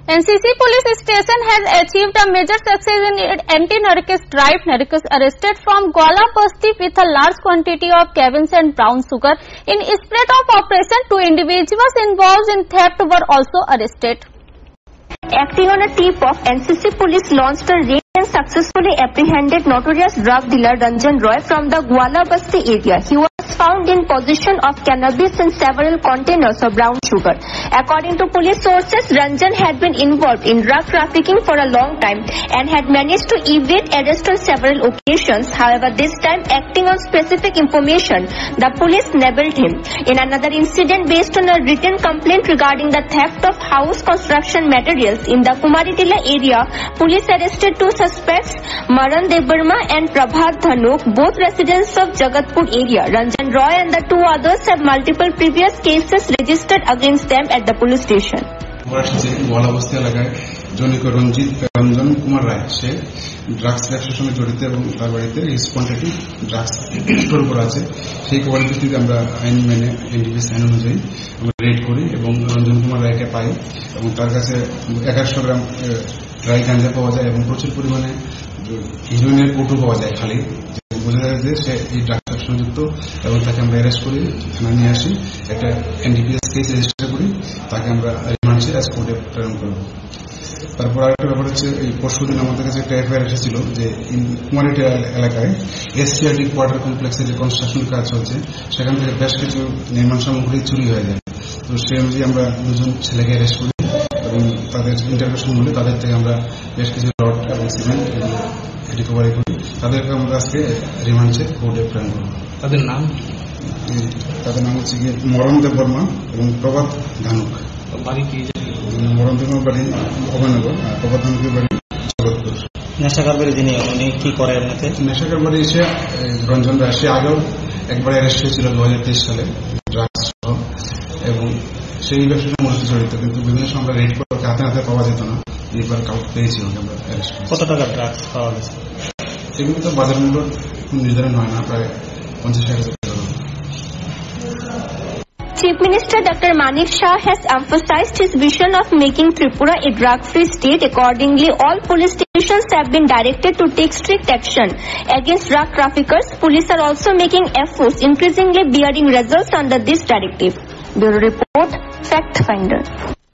NCC police station has achieved a major success in its anti-narcotics drive. Narcotics arrested from Gwala Basti with a large quantity of cabins and brown sugar. In spirit of operation, 2 individuals involved in theft were also arrested. Acting on a tip of, NCC police launched a raid and successfully apprehended notorious drug dealer Ranjan Roy from the Gwala Basti area. He was found in possession of cannabis and several containers of brown sugar. According to police sources, Ranjan had been involved in drug trafficking for a long time and had managed to evade arrest on several occasions. However, this time, acting on specific information, the police nabbed him. In another incident based on a written complaint regarding the theft of house construction materials in the Kumaritila area, police arrested 2 suspects, Maran Debarma and Prabhat Dhanuk, both residents of Jagatpur area. Ranjan Roy and the 2 others have multiple previous cases registered against them at the police station. Ranjan Kumar Roy সে drugs ব্যবসার সঙ্গে জড়িত এবং তার বাড়িতে his quantity drugs store করা আছে। সেই কোয়ালিটিতে আমরা আইন মেনে এনডিপিএস আইন অনুযায়ী আমরা রেড করি এবং রঞ্জন কুমার রায়কে পাই এবং তার কাছে 1100 গ্রাম ড্রাই গাঁজা পাওয়া যায় এবং প্রচুর পরিমাণে হিরোইনের কৌটো পাওয়া যায়। খালি বোঝা যায় যে সে এই ড্রাগসের সঙ্গে যুক্ত এবং তাকে আমরা অ্যারেস্ট করি, থানায় নিয়ে আসি, একটা এনডিপিএস কেস রেজিস্টার করি, তাকে আমরা রিমান্ডে অ্যাজ কোর্টে প্রেরণ করব। তারপর আরেকটা ব্যাপার হচ্ছে, এই পরশুদিন আমাদের কাছে একটা এফআইআর এসেছিল যে কুমারিটা এলাকায় এসসিআরটি কোয়ার্টার কমপ্লেক্সে যে কনস্ট্রাকশন কাজ চলছে সেখান থেকে বেশ কিছু নির্মাণ সামগ্রী চুরি হয়ে যায়। তো সেই অনুযায়ী আমরা 2 জন ছেলেকে অ্যারেস্ট করি এবং তাদের ইন্টারভিউশন হলে তাদের থেকে আমরা বেশ কিছু রড এবং সিমেন্ট রিকভারি করি। তাদেরকে আমরা আজকে রিমান্ডে কোর্টে প্রেরণ করব। তাদের নাম হচ্ছে গিয়ে মরণ দেব বর্মা এবং প্রভাত ধানুক। মরণ দেব বাড়ি অভয়নগর, প্রভাত ধানুকের বাড়ি জগৎপুর। নেশাকার বাড়ি যিনি, উনি কি করে আপনাকে? নেশাকার বাড়ি এসে রঞ্জন রায়, সে আগেও একবার অ্যারেস্ট হয়েছিল 2023 সালে ড্রাগস সহ এবং সেই ব্যবসার মূলত জড়িত, কিন্তু বিভিন্ন সময় আমরা রেড করে হাতে হাতে পাওয়া যেত না। এইবার কাউকে পেয়েছি আমরা অ্যারেস্ট করি। কত টাকার ড্রাগস পাওয়া গেছে? এগুলো তো বাজার মূল্য নির্ধারণ হয় না, প্রায় 50,000 টাকা। Chief Minister Dr. Manik Shah has emphasized his vision of making Tripura a drug-free state. Accordingly, all police stations have been directed to take strict action against drug traffickers. Police are also making efforts, increasingly bearing results under this directive. Bureau Report, Fact Finder.